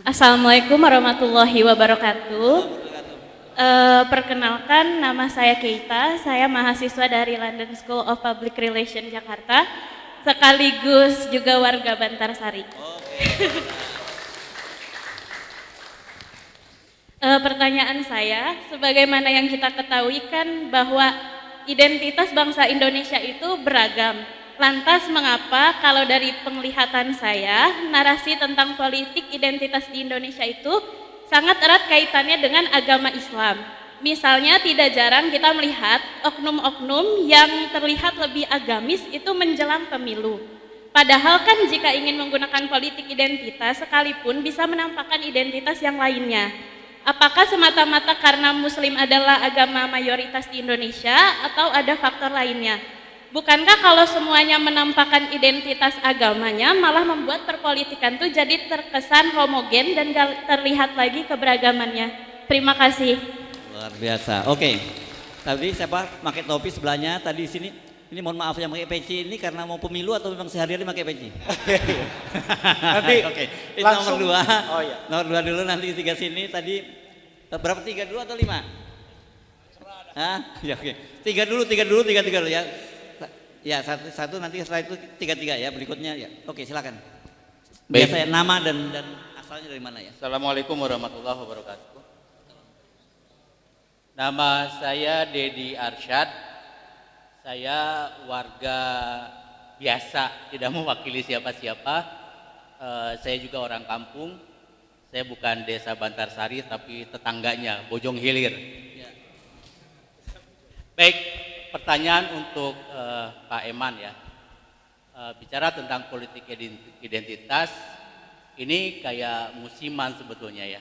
Assalamualaikum warahmatullahi wabarakatuh. Perkenalkan, nama saya Keita, saya mahasiswa dari London School of Public Relations Jakarta, sekaligus juga warga Bantarsari. Pertanyaan saya, sebagaimana yang kita ketahui kan bahwa identitas bangsa Indonesia itu beragam. Lantas mengapa kalau dari penglihatan saya, narasi tentang politik identitas di Indonesia itu sangat erat kaitannya dengan agama Islam. Misalnya tidak jarang kita melihat oknum-oknum yang terlihat lebih agamis itu menjelang pemilu. Padahal kan jika ingin menggunakan politik identitas sekalipun bisa menampakkan identitas yang lainnya. Apakah semata-mata karena Muslim adalah agama mayoritas di Indonesia atau ada faktor lainnya? Bukankah kalau semuanya menampakkan identitas agamanya malah membuat perpolitikan itu jadi terkesan homogen dan gak terlihat lagi keberagamannya? Terima kasih. Luar biasa. Oke. Tadi siapa pakai topi sebelahnya tadi di sini? Ini mohon maaf yang pakai peci ini karena mau pemilu atau memang sehari-hari pakai peci? Nanti Oke. Ini langsung. nomor 2. Oh iya. Nomor 2 dulu nanti 3 sini tadi berapa 3 dulu atau 5? Hah? Ya oke. 3 dulu ya. Ya, satu nanti setelah itu 3 ya berikutnya ya. Oke, silakan. Baik. Biasa nama dan asalnya dari mana ya? Assalamualaikum warahmatullahi wabarakatuh. Nama saya Dedi Arsyad. Saya warga biasa, tidak mewakili siapa-siapa. Saya juga orang kampung. Saya bukan desa Bantarsari tapi tetangganya, Bojong Hilir. Ya. Baik, pertanyaan untuk Pak Eman ya. Bicara tentang politik identitas, ini kayak musiman sebetulnya ya.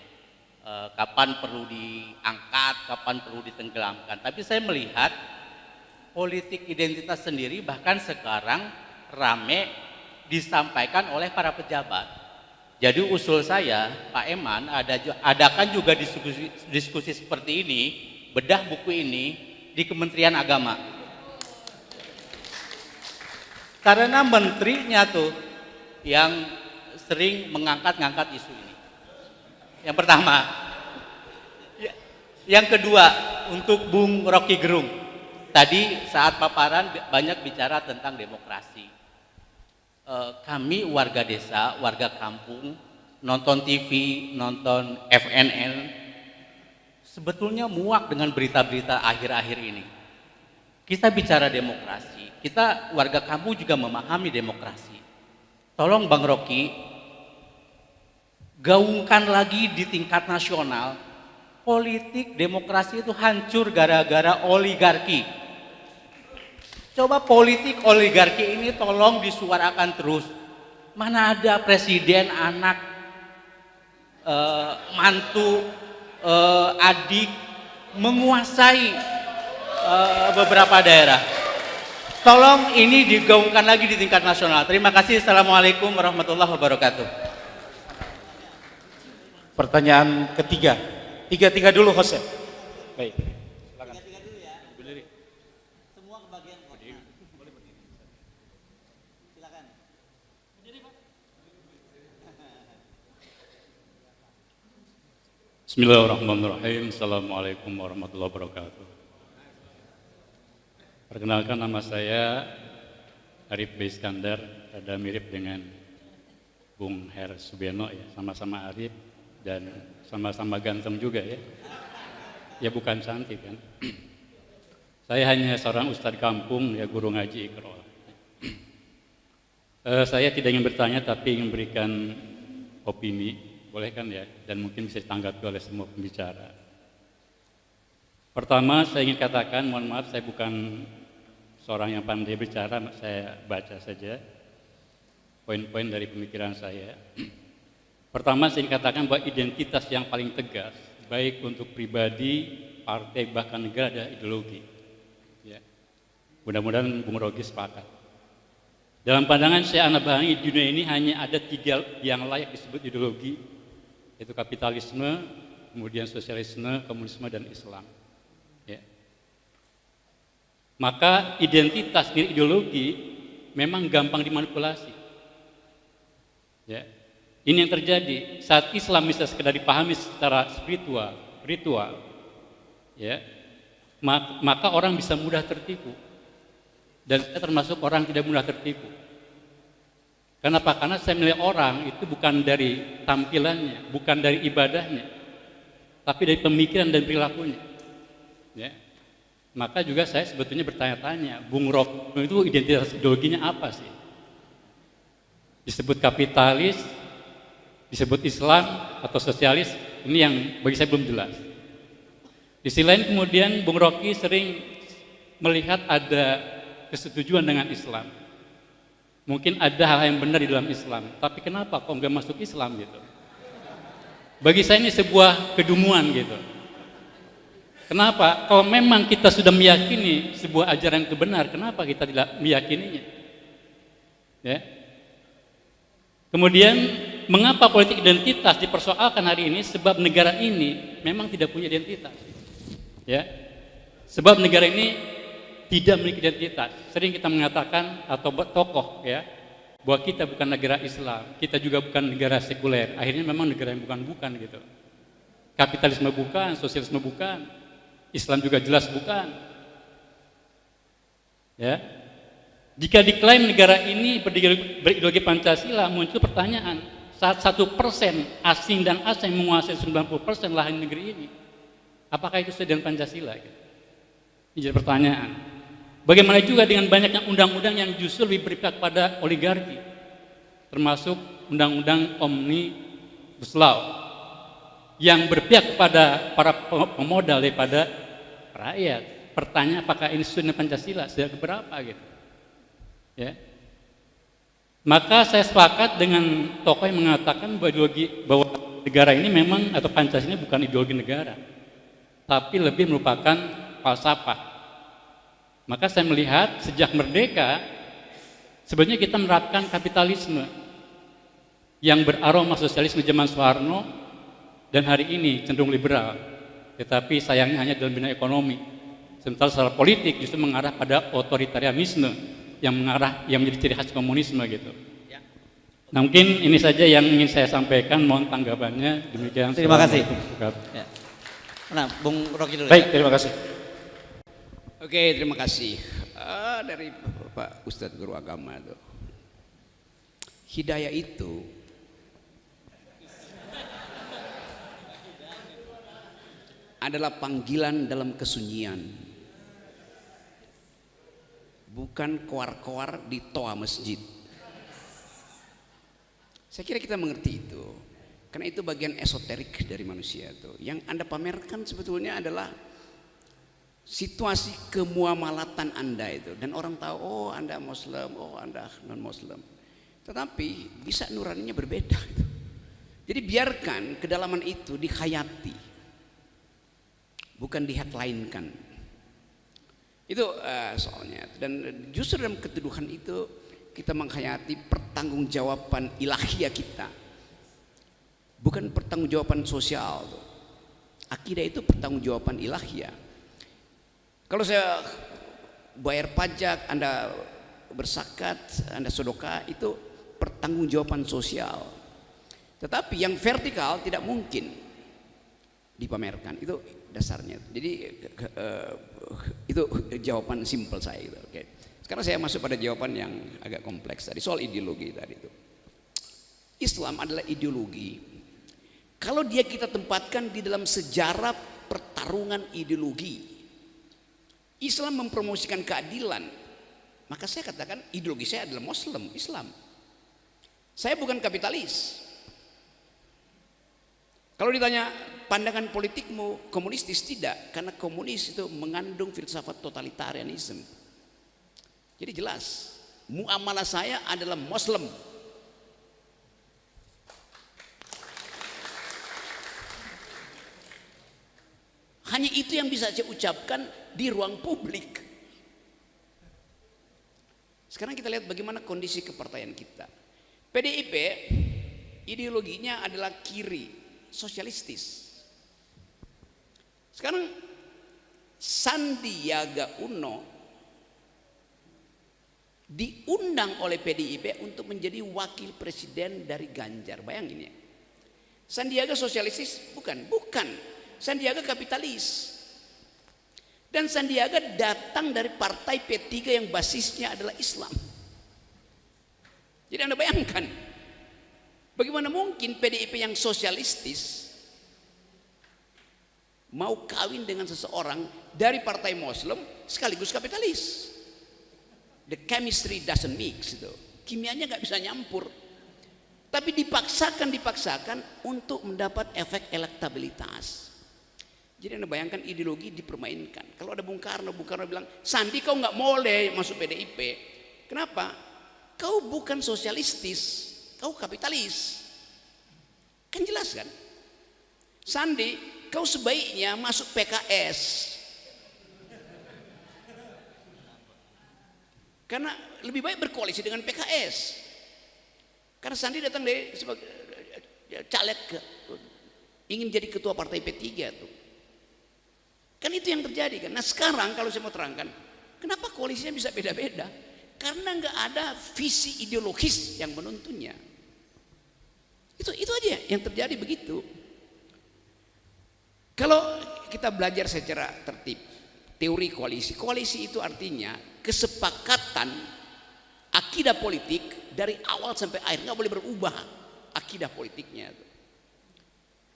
Kapan perlu diangkat, kapan perlu ditenggelamkan. Tapi saya melihat politik identitas sendiri bahkan sekarang rame disampaikan oleh para pejabat. Jadi usul saya, Pak Eman, adakan juga diskusi seperti ini, bedah buku ini di Kementerian Agama. Karena menterinya tuh yang sering mengangkat isu ini. Yang pertama. Yang kedua, untuk Bung Rocky Gerung. Tadi saat paparan banyak bicara tentang demokrasi. Kami warga desa, warga kampung, nonton TV, nonton FNN, sebetulnya muak dengan berita-berita akhir-akhir ini. Kita bicara demokrasi, kita warga kampung juga memahami demokrasi. Tolong Bang Rocky, gaungkan lagi di tingkat nasional, politik demokrasi itu hancur gara-gara oligarki. Coba politik oligarki ini tolong disuarakan terus. Mana ada presiden, anak, mantu, adik menguasai beberapa daerah. Tolong ini digaungkan lagi di tingkat nasional. Terima kasih. Assalamualaikum warahmatullahi wabarakatuh. Pertanyaan ketiga. Tiga dulu Jose. Baik. Silakan. Tiga dulu ya. Semua kebagian kok. Silakan. Bismillahirrahmanirrahim. Assalamualaikum warahmatullahi wabarakatuh. Perkenalkan, nama saya Arif B. Iskandar, ada mirip dengan Bung Her Subeno ya, sama-sama Arif dan sama-sama ganteng juga ya. Ya bukan cantik kan. Saya hanya seorang ustadz kampung ya, guru ngaji Iqra. Saya tidak ingin bertanya tapi ingin memberikan opini. Boleh kan ya, dan mungkin bisa ditanggapi oleh semua pembicara. Pertama, saya ingin katakan, mohon maaf, saya bukan seorang yang pandai bicara, saya baca saja poin-poin dari pemikiran saya. Pertama, saya ingin katakan bahwa identitas yang paling tegas, baik untuk pribadi, partai, bahkan negara adalah ideologi. Ya. Mudah-mudahan Bung Rogi sepakat. Dalam pandangan saya, anak bahangi, di dunia ini hanya ada 3 yang layak disebut ideologi, yaitu kapitalisme, kemudian sosialisme, komunisme, dan Islam. Ya. Maka identitas dan ideologi memang gampang dimanipulasi. Ya. Ini yang terjadi saat Islam bisa sekedar dipahami secara spiritual, ya, maka orang bisa mudah tertipu. Dan saya termasuk orang tidak mudah tertipu. Kenapa? Karena saya melihat orang itu bukan dari tampilannya, bukan dari ibadahnya, tapi dari pemikiran dan perilakunya. Ya. Maka juga saya sebetulnya bertanya-tanya, Bung Rock itu identitas ideologinya apa sih? Disebut kapitalis, disebut Islam atau sosialis, ini yang bagi saya belum jelas. Di sisi lain kemudian Bung Rocky sering melihat ada kesetujuan dengan Islam. Mungkin ada hal yang benar di dalam Islam, tapi kenapa kok nggak masuk Islam gitu? Bagi saya ini sebuah kedunguan gitu. Kenapa? Kalau memang kita sudah meyakini sebuah ajaran itu benar, kenapa kita tidak meyakininya? Ya. Kemudian mengapa politik identitas dipersoalkan hari ini? Sebab negara ini memang tidak punya identitas. Ya. Sebab negara ini tidak memiliki identitas. Sering kita mengatakan atau tokoh ya, bahwa kita bukan negara Islam, kita juga bukan negara sekuler. Akhirnya memang negara yang bukan-bukan gitu. Kapitalisme bukan, sosialisme bukan, Islam juga jelas bukan. Ya. Jika diklaim negara ini berideologi Pancasila, muncul pertanyaan, saat 1% asing dan asing menguasai 90% lahan negeri ini, apakah itu sesuai dengan Pancasila? Ini jadi pertanyaan. Bagaimana juga dengan banyaknya undang-undang yang justru lebih berpihak pada oligarki, termasuk undang-undang Omnibus Law yang berpihak kepada para pemodal daripada rakyat. Pertanyaan, apakah ini sesuai dengan Pancasila? Sejak berapa gitu? Ya. Maka saya sepakat dengan tokoh yang mengatakan bahwa negara ini memang atau Pancasila ini bukan ideologi negara, tapi lebih merupakan falsafah. Maka saya melihat sejak merdeka sebenarnya kita menerapkan kapitalisme yang beraroma sosialisme zaman Soeharno dan hari ini cenderung liberal, tetapi sayangnya hanya dalam bidang ekonomi. Sementara secara politik justru mengarah pada otoritarianisme yang menjadi ciri khas komunisme gitu. Ya. Nah, mungkin ini saja yang ingin saya sampaikan, mohon tanggapannya. Demikian. Terima kasih. Ya. Nah, Bung Rocky dulu. Baik, ya. terima kasih. Oke, terima kasih. Dari Pak Ustadz Guru Agama itu. Hidayah itu adalah panggilan dalam kesunyian. Bukan koar-koar di toa masjid. Saya kira kita mengerti itu. Karena itu bagian esoterik dari manusia itu. Yang Anda pamerkan sebetulnya adalah situasi kemuamalatan Anda itu. Dan orang tahu, oh Anda Muslim, oh Anda non-Muslim. Tetapi bisa nuraninya berbeda. Jadi biarkan kedalaman itu dihayati, bukan di-headline-kan. Itu soalnya. Dan justru dalam ketuduhan itu kita menghayati pertanggungjawaban ilahiyah kita, bukan pertanggungjawaban sosial. Akidah itu pertanggungjawaban ilahiyah. Kalau saya bayar pajak, Anda berzakat, Anda sedekah, itu pertanggungjawaban sosial. Tetapi yang vertikal tidak mungkin dipamerkan. Itu dasarnya. Jadi itu jawaban simpel saya gitu. Oke. Sekarang saya masuk pada jawaban yang agak kompleks tadi soal ideologi tadi itu. Islam adalah ideologi. Kalau dia kita tempatkan di dalam sejarah pertarungan ideologi, Islam mempromosikan keadilan. Maka saya katakan ideologi saya adalah Muslim, Islam. Saya bukan kapitalis. Kalau ditanya pandangan politikmu komunistis, tidak, karena komunis itu mengandung filsafat totalitarianisme. Jadi jelas, muamalah saya adalah Muslim. Hanya itu yang bisa saya ucapkan di ruang publik. Sekarang kita lihat bagaimana kondisi kepartaian kita. PDIP ideologinya adalah kiri, sosialistis. Sekarang Sandiaga Uno diundang oleh PDIP untuk menjadi wakil presiden dari Ganjar. Bayangin ya. Sandiaga sosialistis? Bukan. Sandiaga kapitalis. Dan Sandiaga datang dari partai P3 yang basisnya adalah Islam. Jadi Anda bayangkan, bagaimana mungkin PDIP yang sosialistis mau kawin dengan seseorang dari partai Muslim sekaligus kapitalis. The chemistry doesn't mix itu. Kimianya nggak bisa nyampur. Tapi dipaksakan untuk mendapat efek elektabilitas. Jadi Anda bayangkan ideologi dipermainkan. Kalau ada Bung Karno bilang, Sandi kau nggak boleh masuk PDIP. Kenapa? Kau bukan sosialistis, kau kapitalis. Kan jelas kan? Sandi, kau sebaiknya masuk PKS. Karena lebih baik berkoalisi dengan PKS. Karena Sandi datang dari sebagai caleg ingin jadi ketua partai P3 tuh. Kan itu yang terjadi kan. Nah sekarang kalau saya mau terangkan, kenapa koalisinya bisa beda-beda? Karena nggak ada visi ideologis yang menuntunnya. Itu aja yang terjadi begitu. Kalau kita belajar secara tertib, teori koalisi. Koalisi itu artinya kesepakatan akidah politik dari awal sampai akhir, nggak boleh berubah akidah politiknya.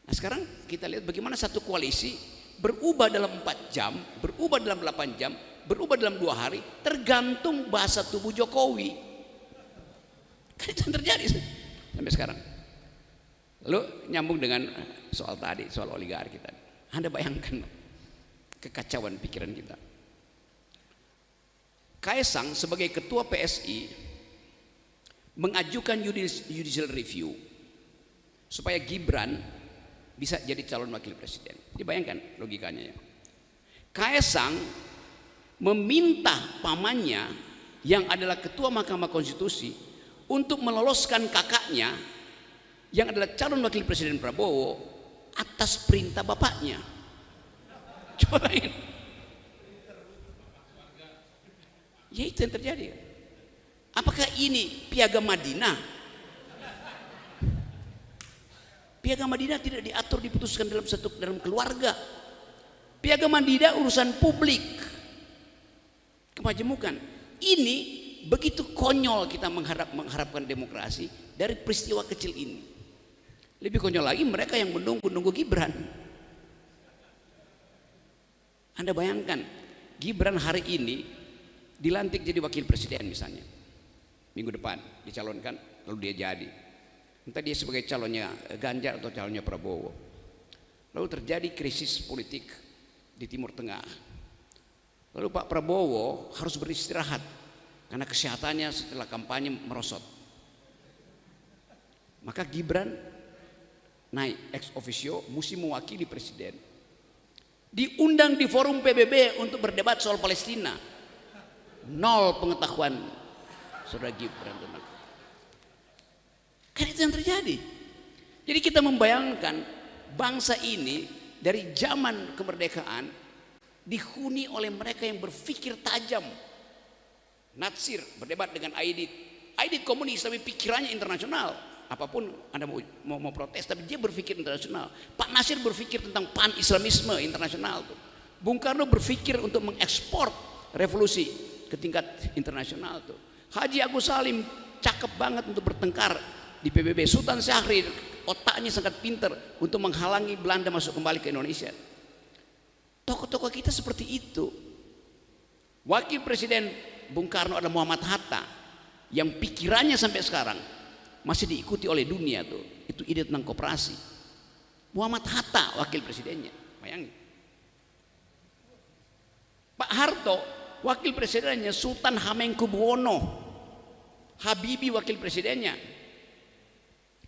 Nah sekarang kita lihat bagaimana satu koalisi berubah dalam 4 jam, berubah dalam 8 jam, berubah dalam 2 hari, tergantung bahasa tubuh Jokowi. Kan itu yang terjadi sampai sekarang. Lalu nyambung dengan soal tadi, soal oligarki tadi. Anda bayangkan kekacauan pikiran kita. Kaesang sebagai ketua PSI mengajukan judicial review supaya Gibran bisa jadi calon wakil presiden. Dibayangkan logikanya ya. Kaesang meminta pamannya yang adalah ketua Mahkamah Konstitusi untuk meloloskan kakaknya yang adalah calon wakil presiden Prabowo atas perintah bapaknya. Coba bayangin. Ya itu yang terjadi. Apakah ini piagam Madinah? Piagam Madinah tidak diatur diputuskan dalam keluarga. Piagam Madinah urusan publik, kemajemukan. Ini begitu konyol kita mengharapkan demokrasi dari peristiwa kecil ini. Lebih konyol lagi mereka yang menunggu Gibran. Anda bayangkan Gibran hari ini dilantik jadi wakil presiden misalnya, minggu depan dicalonkan, lalu dia jadi, entah dia sebagai calonnya Ganjar atau calonnya Prabowo, lalu terjadi krisis politik di Timur Tengah, lalu Pak Prabowo harus beristirahat karena kesehatannya setelah kampanye merosot, maka Gibran naik ex officio mesti mewakili presiden, diundang di forum PBB untuk berdebat soal Palestina. Nol pengetahuan saudara Gibran tentang. Kan itu yang terjadi. Jadi kita membayangkan bangsa ini dari zaman kemerdekaan dihuni oleh mereka yang berpikir tajam. Natsir berdebat dengan Aidit komunis tapi pikirannya internasional. Apapun Anda mau protes tapi dia berpikir internasional. Pak Nasir berpikir tentang pan-islamisme internasional tuh. Bung Karno berpikir untuk mengekspor revolusi ke tingkat internasional tuh. Haji Agus Salim cakep banget untuk bertengkar di PBB. Sultan Syahrir otaknya sangat pintar untuk menghalangi Belanda masuk kembali ke Indonesia. Tokoh-tokoh kita seperti itu. Wakil Presiden Bung Karno adalah Muhammad Hatta yang pikirannya sampai sekarang masih diikuti oleh dunia tuh. Itu ide tentang koperasi. Muhammad Hatta wakil presidennya. Bayangin. Pak Harto wakil presidennya Sultan Hamengkubuwono, Habibie wakil presidennya,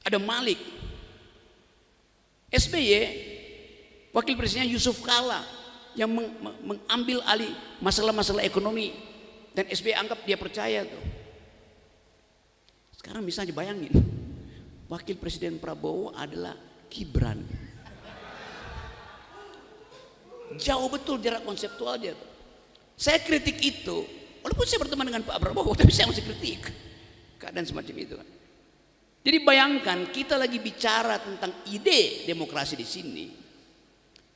ada Malik. SBY wakil presidennya Yusuf Kala yang mengambil alih masalah-masalah ekonomi dan SBY anggap dia percaya tuh. Sekarang misalnya bayangin, wakil presiden Prabowo adalah Gibran. Jauh betul jarak konseptualnya tuh. Saya kritik itu Walaupun saya berteman dengan Pak Prabowo, tapi saya masih kritik keadaan semacam itu kan. Jadi bayangkan kita lagi bicara tentang ide demokrasi di sini,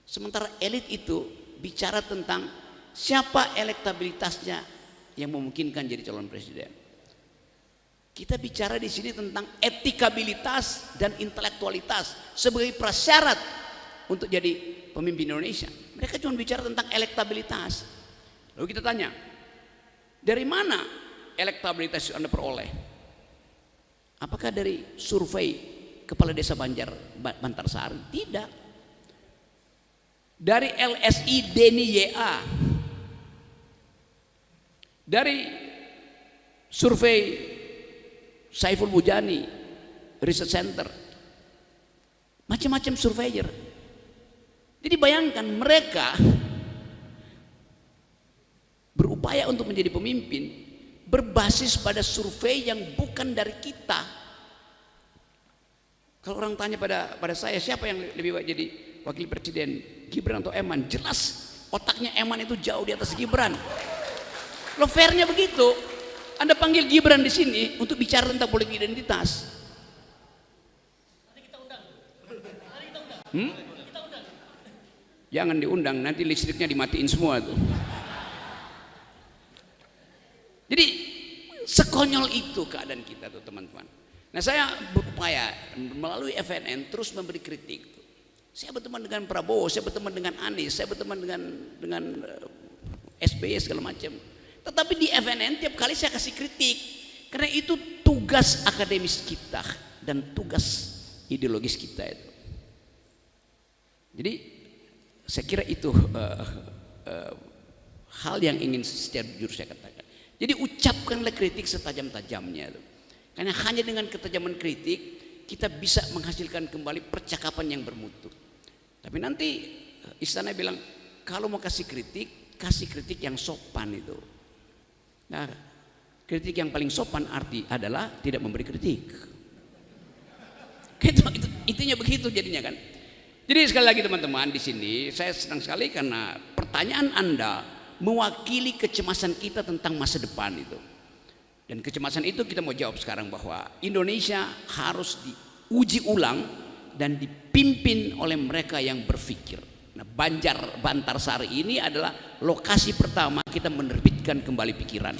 sementara elit itu bicara tentang siapa elektabilitasnya yang memungkinkan jadi calon presiden. Kita bicara di sini tentang etikabilitas dan intelektualitas sebagai prasyarat untuk jadi pemimpin Indonesia. Mereka cuma bicara tentang elektabilitas. Lalu kita tanya, dari mana elektabilitas Anda peroleh? Apakah dari survei kepala desa Bantarsari? Tidak. Dari LSI Denny YA, dari survei Saiful Mujani Research Center, macam-macam surveyor. Jadi bayangkan mereka berupaya untuk menjadi pemimpin berbasis pada survei yang bukan dari kita. Kalau orang tanya pada saya, siapa yang lebih baik jadi wakil presiden, Gibran atau Eman? Jelas otaknya Eman itu jauh di atas Gibran. Lo fairnya begitu. Anda panggil Gibran di sini untuk bicara tentang politik identitas. Jangan diundang, nanti listriknya dimatiin semua tuh. Jadi sekonyol itu keadaan kita tuh teman-teman. Nah saya berupaya melalui FNN terus memberi kritik. Saya berteman dengan Prabowo, saya berteman dengan Anies, saya berteman dengan SBY segala macam. Tetapi di FNN tiap kali saya kasih kritik karena itu tugas akademis kita dan tugas ideologis kita itu. Jadi saya kira itu hal yang ingin secara jujur saya katakan. Jadi ucapkanlah kritik setajam-tajamnya. Karena hanya dengan ketajaman kritik kita bisa menghasilkan kembali percakapan yang bermutu. Tapi nanti istana bilang kalau mau kasih kritik yang sopan itu. Nah, kritik yang paling sopan arti adalah tidak memberi kritik. Itu intinya begitu jadinya kan. Jadi sekali lagi teman-teman di sini saya senang sekali karena pertanyaan Anda mewakili kecemasan kita tentang masa depan itu. Dan kecemasan itu kita mau jawab sekarang bahwa Indonesia harus diuji ulang dan dipimpin oleh mereka yang berpikir. Nah, Bantarsari ini adalah lokasi pertama kita menerbitkan kembali pikiran.